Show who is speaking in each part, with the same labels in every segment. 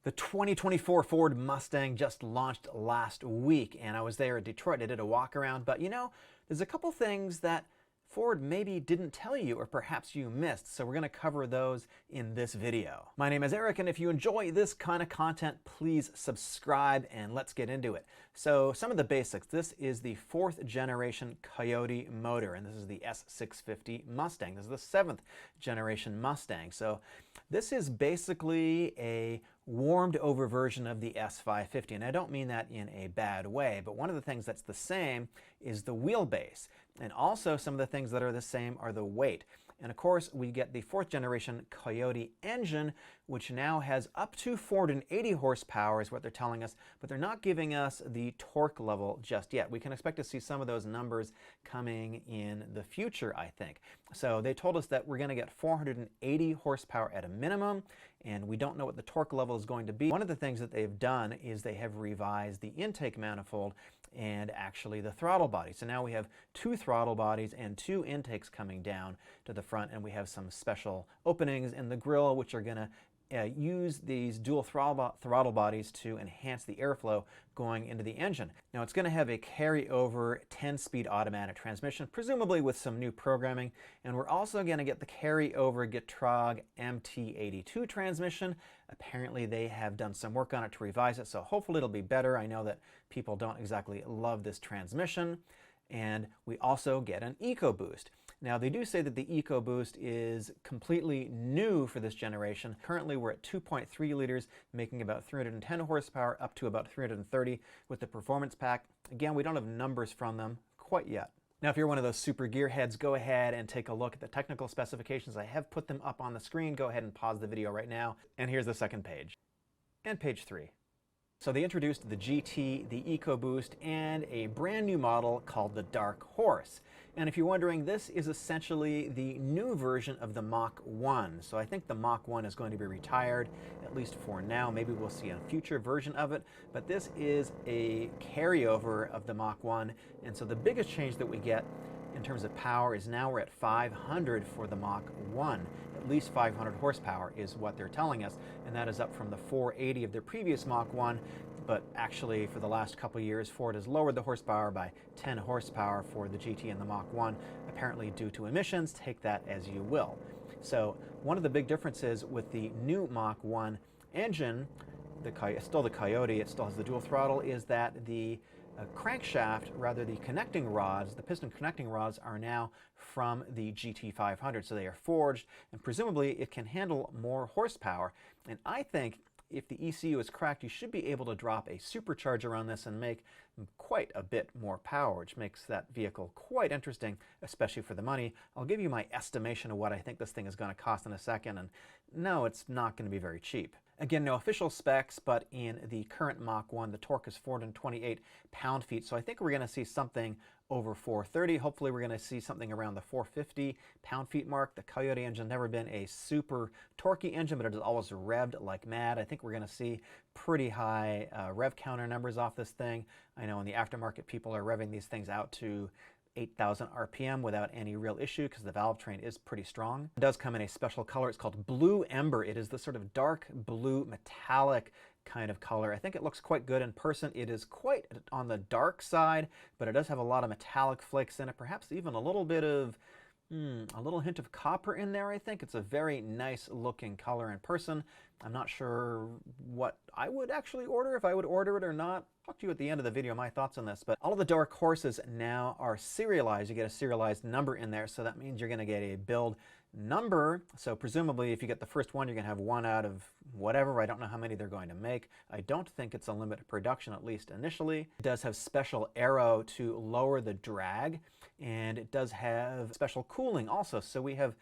Speaker 1: The 2024 Ford Mustang just launched last week, and I was there in Detroit. I did a walk around, but you know, there's a couple things that Ford maybe didn't tell you or perhaps you missed, so we're going to cover those in this video. My name is Eric, and if you enjoy this kind of content, please subscribe and let's get into it. So some of the basics. This is the 4th generation Coyote motor, and this is the S650 Mustang. This is the 7th generation Mustang. So this is basically a warmed over version of the S550, and I don't mean that in a bad way, but one of the things that's the same is the wheelbase, and also some of the things that are the same are the weight. And of course, we get the 4th generation Coyote engine, which now has up to 480 horsepower is what they're telling us, but they're not giving us the torque level just yet. We can expect to see some of those numbers coming in the future, I think. So they told us that we're going to get 480 horsepower at a minimum, and we don't know what the torque level is going to be. One of the things that they've done is they have revised the intake manifold and actually the throttle body. So now we have 2 throttle bodies and 2 intakes coming down to the front, and we have some special openings in the grille which are going to use these dual throttle bodies to enhance the airflow going into the engine. Now it's going to have a carryover 10-speed automatic transmission, presumably with some new programming, and we're also going to get the carryover Getrag MT82 transmission. Apparently they have done some work on it to revise it, so hopefully it'll be better. I know that people don't exactly love this transmission. And we also get an Ecoboost. Now they do say that the Ecoboost is completely new for this generation. Currently we're at 2.3 liters, making about 310 horsepower up to about 330 with the performance pack. Again, we don't have numbers from them quite yet. Now if you're one of those super gearheads, go ahead and take a look at the technical specifications. I have put them up on the screen. Go ahead and pause the video right now. And here's the second page. And page 3. So they introduced the GT, the Ecoboost, and a brand new model called the Dark Horse. And if you're wondering, this is essentially the new version of the Mach 1. So I think the Mach 1 is going to be retired, at least for now. Maybe we'll see a future version of it. But this is a carryover of the Mach 1. And so the biggest change that we get in terms of power is now we're at 500 for the Mach 1. At least 500 horsepower is what they're telling us, and that is up from the 480 of their previous Mach 1. But actually, for the last couple years, Ford has lowered the horsepower by 10 horsepower for the GT and the Mach 1, apparently due to emissions. Take that as you will. So one of the big differences with the new Mach 1 engine, it's still the Coyote, it still has the dual throttle, is that the crankshaft, rather the connecting rods, the piston connecting rods are now from the GT500. So they are forged, and presumably it can handle more horsepower. And I think if the ECU is cracked, you should be able to drop a supercharger on this and make quite a bit more power, which makes that vehicle quite interesting, especially for the money. I'll give you my estimation of what I think this thing is going to cost in a second, and no, it's not going to be very cheap. Again, no official specs, but in the current Mach 1, the torque is 428 pound-feet, so I think we're going to see something over 430. Hopefully we're going to see something around the 450 pound-feet mark. The Coyote engine never been a super torquey engine, but it has always revved like mad. I think we're going to see pretty high rev counter numbers off this thing. I know in the aftermarket people are revving these things out to 8,000 RPM without any real issue because the valve train is pretty strong. It does come in a special color. It's called Blue Ember. It is this sort of dark blue metallic kind of color. I think it looks quite good in person. It is quite on the dark side, but it does have a lot of metallic flakes in it, perhaps even a little bit of a little hint of copper in there, I think. It's a very nice looking color in person. I'm not sure what I would actually order, if I would order it or not. I'll talk to you at the end of the video my thoughts on this, but all of the Dark Horses now are serialized. You get a serialized number in there, so that means you're going to get a build number. So presumably if you get the first one, you're going to have one out of whatever. I don't know how many they're going to make. I don't think it's a limited production, at least initially. It does have special aero to lower the drag, and it does have special cooling also. So we have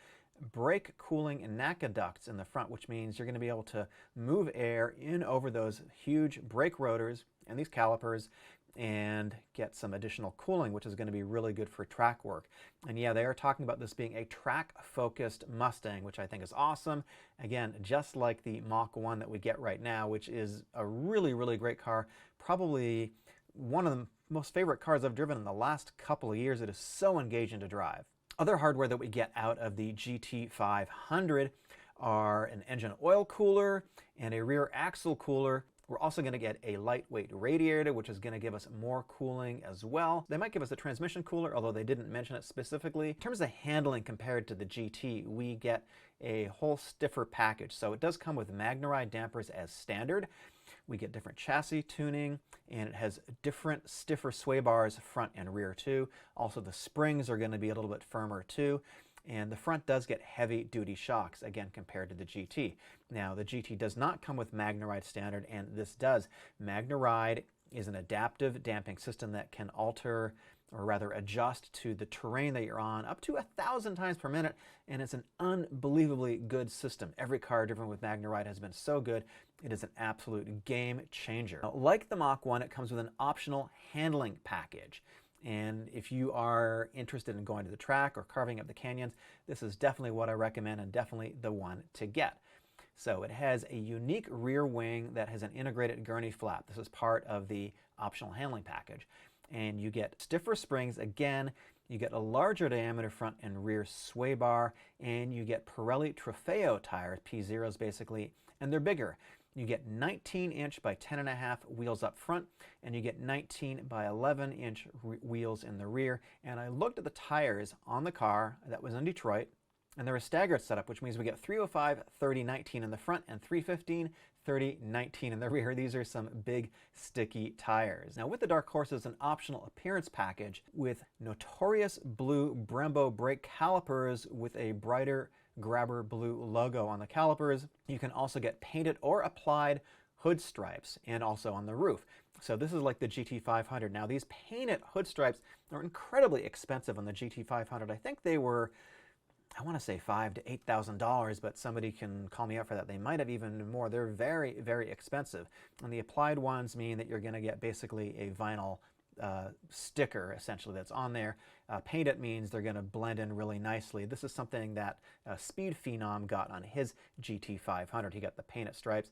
Speaker 1: brake cooling and NACA ducts in the front, which means you're going to be able to move air in over those huge brake rotors and these calipers and get some additional cooling, which is going to be really good for track work. And yeah, they are talking about this being a track-focused Mustang, which I think is awesome. Again, just like the Mach 1 that we get right now, which is a really, really great car. Probably one of the most favorite cars I've driven in the last couple of years. It is so engaging to drive. Other hardware that we get out of the GT500 are an engine oil cooler and a rear axle cooler. We're also going to get a lightweight radiator, which is going to give us more cooling as well. They might give us a transmission cooler, although they didn't mention it specifically. In terms of handling compared to the GT, we get a whole stiffer package. So it does come with MagneRide dampers as standard. We get different chassis tuning, and it has different stiffer sway bars front and rear too. Also, the springs are going to be a little bit firmer too. And the front does get heavy-duty shocks, again, compared to the GT. Now, the GT does not come with MagneRide standard, and this does. MagneRide is an adaptive damping system that can alter, or rather adjust to the terrain that you're on up to 1,000 times per minute, and it's an unbelievably good system. Every car driven with MagneRide has been so good. It is an absolute game changer. Now, like the Mach 1, it comes with an optional handling package. And if you are interested in going to the track or carving up the canyons, this is definitely what I recommend and definitely the one to get. So it has a unique rear wing that has an integrated gurney flap. This is part of the optional handling package. And you get stiffer springs again, you get a larger diameter front and rear sway bar, and you get Pirelli Trofeo tires, P0s basically, and they're bigger. You get 19-inch by 10.5 wheels up front, and you get 19 by 11-inch wheels in the rear. And I looked at the tires on the car that was in Detroit, and they're a staggered setup, which means we get 305, 30, 19 in the front, and 315, 30, 19 in the rear. These are some big, sticky tires. Now, with the Dark Horse is an optional appearance package with notorious blue Brembo brake calipers with a brighter grabber blue logo on the calipers. You can also get painted or applied hood stripes, and also on the roof. So this is like the GT500. Now, these painted hood stripes are incredibly expensive on the GT500. I think they were, I want to say $5,000 to $8,000, but somebody can call me up for that. They might have even more. They're very, very expensive. And the applied ones mean that you're going to get basically a vinyl sticker, essentially, that's on there. Painted means they're going to blend in really nicely. This is something that Speed Phenom got on his GT500. He got the painted stripes.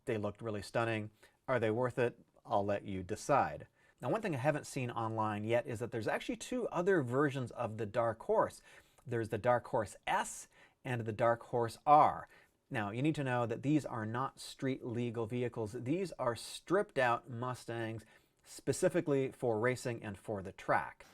Speaker 1: They looked really stunning. Are they worth it? I'll let you decide. Now, one thing I haven't seen online yet is that there's actually two other versions of the Dark Horse. There's the Dark Horse S and the Dark Horse R. Now, you need to know that these are not street legal vehicles. These are stripped out Mustangs specifically for racing and for the track.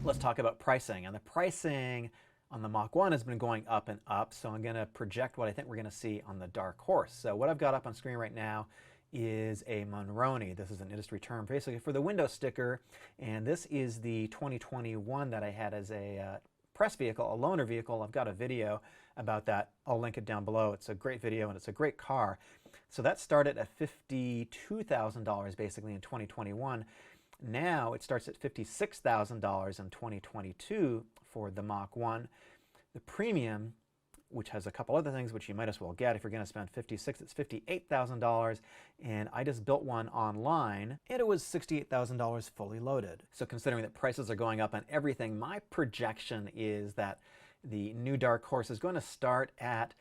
Speaker 1: Let's talk about pricing. And the pricing on the Mach 1 has been going up and up, so I'm going to project what I think we're going to see on the Dark Horse. So what I've got up on screen right now is a Monroney. This is an industry term basically for the window sticker, and this is the 2021 that I had as a press vehicle, a loaner vehicle. I've got a video about that. I'll link it down below. It's a great video and it's a great car. So that started at $52,000 basically in 2021. Now it starts at $56,000 in 2022 for the Mach 1. The premium, which has a couple other things which you might as well get if you're going to spend $56,000, it's $58,000, and I just built one online and it was $68,000 fully loaded. So considering that prices are going up on everything, my projection is that the new Dark Horse is going to start at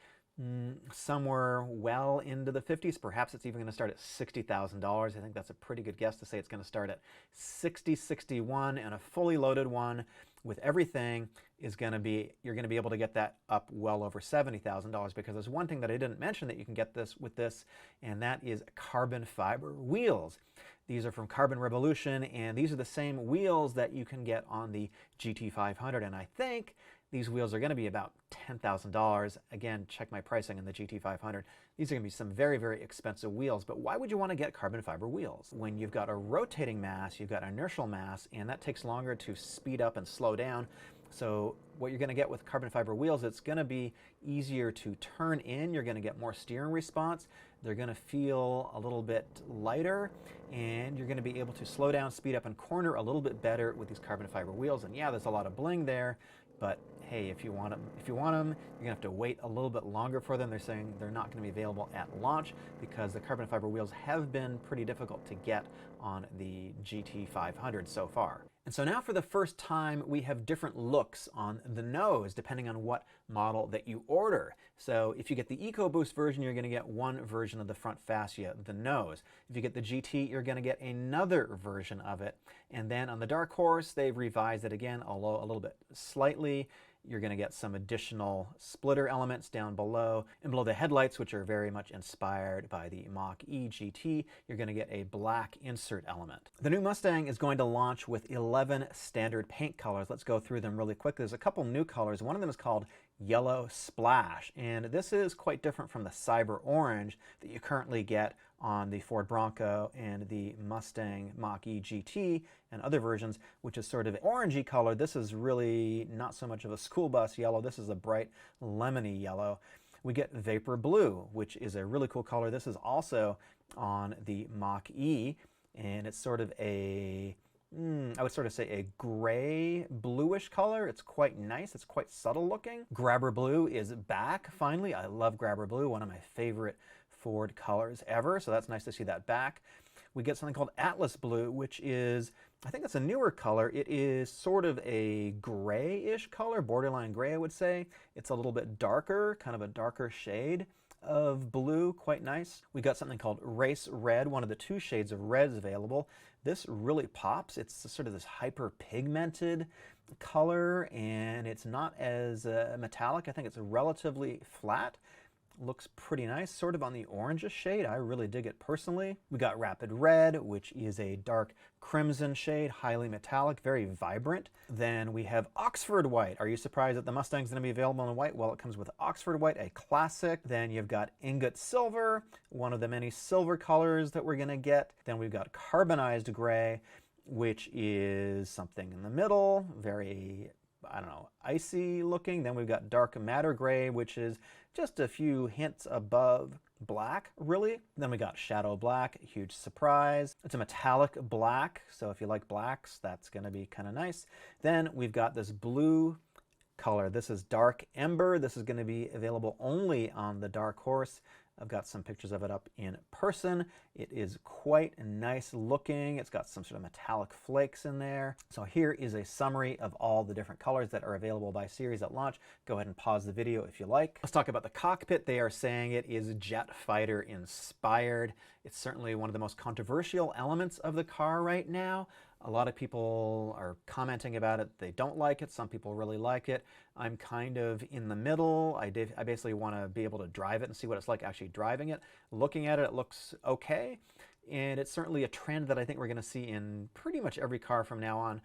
Speaker 1: somewhere well into the 50s. Perhaps it's even going to start at $60,000. I think that's a pretty good guess to say it's going to start at 60, 61, and a fully loaded one with everything is going to be, you're going to be able to get that up well over $70,000, because there's one thing that I didn't mention that you can get this with this, and that is carbon fiber wheels. These are from Carbon Revolution, and these are the same wheels that you can get on the GT500, and I think these wheels are going to be about $10,000. Again, check my pricing in the GT500. These are going to be some very, very expensive wheels, but why would you want to get carbon fiber wheels? When you've got a rotating mass, you've got inertial mass, and that takes longer to speed up and slow down. So what you're going to get with carbon fiber wheels, it's going to be easier to turn in. You're going to get more steering response. They're going to feel a little bit lighter, and you're going to be able to slow down, speed up, and corner a little bit better with these carbon fiber wheels. And yeah, there's a lot of bling there, but hey, if you want them, you're going to have to wait a little bit longer for them. They're saying they're not going to be available at launch because the carbon fiber wheels have been pretty difficult to get on the GT500 so far. And so now for the first time, we have different looks on the nose depending on what model that you order. So if you get the Ecoboost version, you're going to get one version of the front fascia, the nose. If you get the GT, you're going to get another version of it. And then on the Dark Horse, they've revised it again, although a little bit slightly. You're going to get some additional splitter elements down below. And below the headlights, which are very much inspired by the Mach-E GT, you're going to get a black insert element. The new Mustang is going to launch with 11 standard paint colors. Let's go through them really quick. There's a couple new colors. One of them is called Yellow Splash, and this is quite different from the Cyber Orange that you currently get on the Ford Bronco and the Mustang Mach-E GT and other versions, which is sort of orangey color. This is really not so much of a school bus yellow. This is a bright lemony yellow. We get Vapor Blue, which is a really cool color. This is also on the Mach-E, and it's sort of a I would sort of say a gray bluish color. It's quite nice. It's quite subtle looking. Grabber Blue is back finally. I love Grabber Blue, one of my favorite Ford colors ever, so that's nice to see that back. We get something called Atlas Blue, which is, I think it's a newer color. It is sort of a grayish color, borderline gray I would say. It's a little bit darker, kind of a darker shade of blue, quite nice. We got something called Race Red, one of the two shades of reds available. This really pops. It's sort of this hyper pigmented color, and it's not as metallic. I think it's relatively flat. Looks pretty nice, sort of on the orangish shade. I really dig it personally. We got Rapid Red, which is a dark crimson shade, highly metallic, very vibrant. Then we have Oxford White. Are you surprised that the Mustang's going to be available in white? Well, it comes with Oxford White, a classic. Then you've got Ingot Silver, one of the many silver colors that we're going to get. Then we've got Carbonized Gray, which is something in the middle, very, I don't know, icy looking. Then we've got Dark Matter Gray, which is just a few hints above black, really. Then we got Shadow Black, huge surprise. It's a metallic black, so if you like blacks, that's going to be kind of nice. Then we've got this blue color. This is Dark Ember. This is going to be available only on the Dark Horse. I've got some pictures of it up in person. It is quite nice looking. It's got some sort of metallic flakes in there. So here is a summary of all the different colors that are available by series at launch. Go ahead and pause the video if you like. Let's talk about the cockpit. They are saying it is jet fighter inspired. It's certainly one of the most controversial elements of the car right now. A lot of people are commenting about it. They don't like it. Some people really like it. I'm kind of in the middle. I basically want to be able to drive it and see what it's like actually driving it. Looking at it, it looks okay. And it's certainly a trend that I think we're going to see in pretty much every car from now on.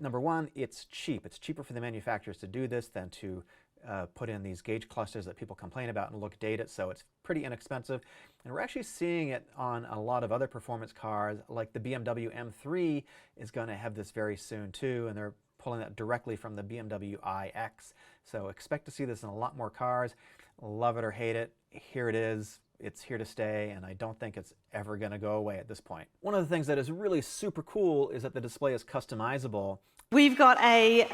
Speaker 1: Number one, it's cheap. It's cheaper for the manufacturers to do this than to put in these gauge clusters that people complain about and look dated, so it's pretty inexpensive. And we're actually seeing it on a lot of other performance cars, like the BMW M3 is going to have this very soon too, and they're pulling that directly from the BMW iX. So expect to see this in a lot more cars. Love it or hate it, here it is. It's here to stay, and I don't think it's ever going to go away at this point. One of the things that is really super cool is that the display is customizable.
Speaker 2: We've got a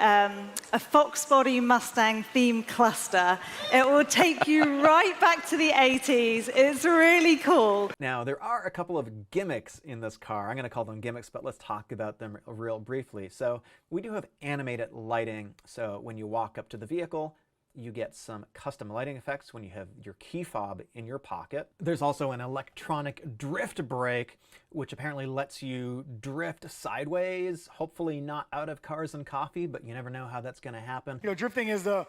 Speaker 2: Fox Body Mustang theme cluster. It will take you right back to the 80s. It's really cool.
Speaker 1: Now, there are a couple of gimmicks in this car. I'm going to call them gimmicks, but let's talk about them real briefly. So we do have animated lighting. So when you walk up to the vehicle, you get some custom lighting effects when you have your key fob in your pocket. There's also an electronic drift brake, which apparently lets you drift sideways, hopefully not out of Cars and Coffee, but you never know how that's going to happen.
Speaker 3: You know, drifting is the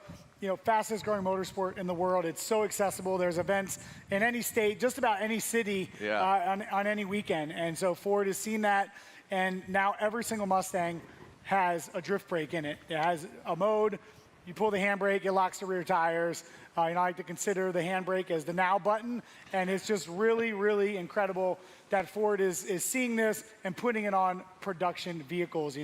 Speaker 3: fastest growing motorsport in the world. It's so accessible. There's events in any state, just about any city, on any weekend. And so Ford has seen that, and now every single Mustang has a drift brake in it. It has a mode You pull the handbrake, it locks the rear tires. I like to consider the handbrake as the now button, and it's just really, really incredible that Ford is seeing this and putting it on production vehicles,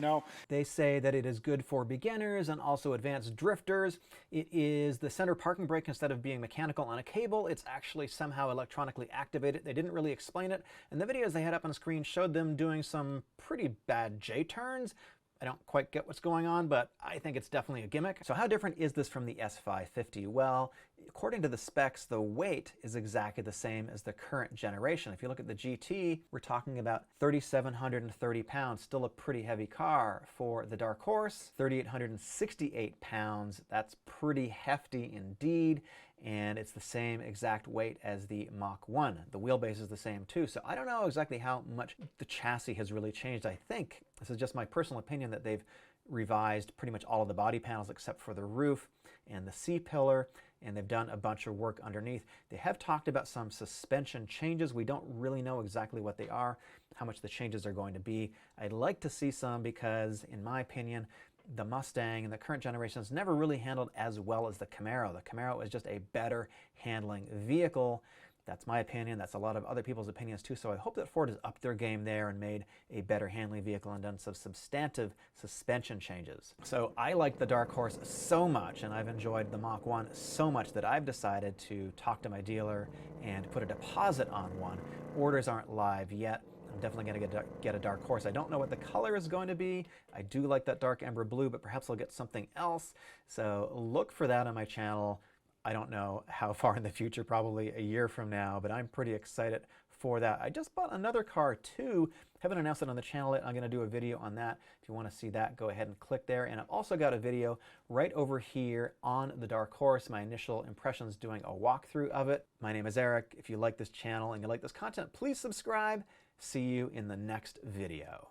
Speaker 1: They say that it is good for beginners and also advanced drifters. It is the center parking brake, instead of being mechanical on a cable, it's actually somehow electronically activated. They didn't really explain it, and the videos they had up on screen showed them doing some pretty bad J-turns. I don't quite get what's going on, but I think it's definitely a gimmick. So how different is this from the S550? Well, according to the specs, the weight is exactly the same as the current generation. If you look at the GT, we're talking about 3,730 pounds, still a pretty heavy car. For the Dark Horse, 3,868 pounds. That's pretty hefty indeed. And it's the same exact weight as the Mach 1. The wheelbase is the same too, so I don't know exactly how much the chassis has really changed. I think, this is just my personal opinion, that they've revised pretty much all of the body panels except for the roof and the C-pillar, and they've done a bunch of work underneath. They have talked about some suspension changes. We don't really know exactly what they are, how much the changes are going to be. I'd like to see some because, in my opinion, the Mustang in the current generation is never really handled as well as the Camaro. The Camaro is just a better handling vehicle. That's my opinion. That's a lot of other people's opinions too. So I hope that Ford has upped their game there and made a better handling vehicle and done some substantive suspension changes. So I like the Dark Horse so much, and I've enjoyed the Mach 1 so much, that I've decided to talk to my dealer and put a deposit on one. Orders aren't live yet. I'm definitely going to get a Dark Horse. I don't know what the color is going to be. I do like that dark ember blue, but perhaps I'll get something else. So look for that on my channel. I don't know how far in the future, probably a year from now, but I'm pretty excited for that. I just bought another car too. Haven't announced it on the channel yet. I'm going to do a video on that. If you want to see that, go ahead and click there. And I've also got a video right over here on the Dark Horse, my initial impressions doing a walkthrough of it. My name is Eric. If you like this channel and you like this content, please subscribe. See you in the next video.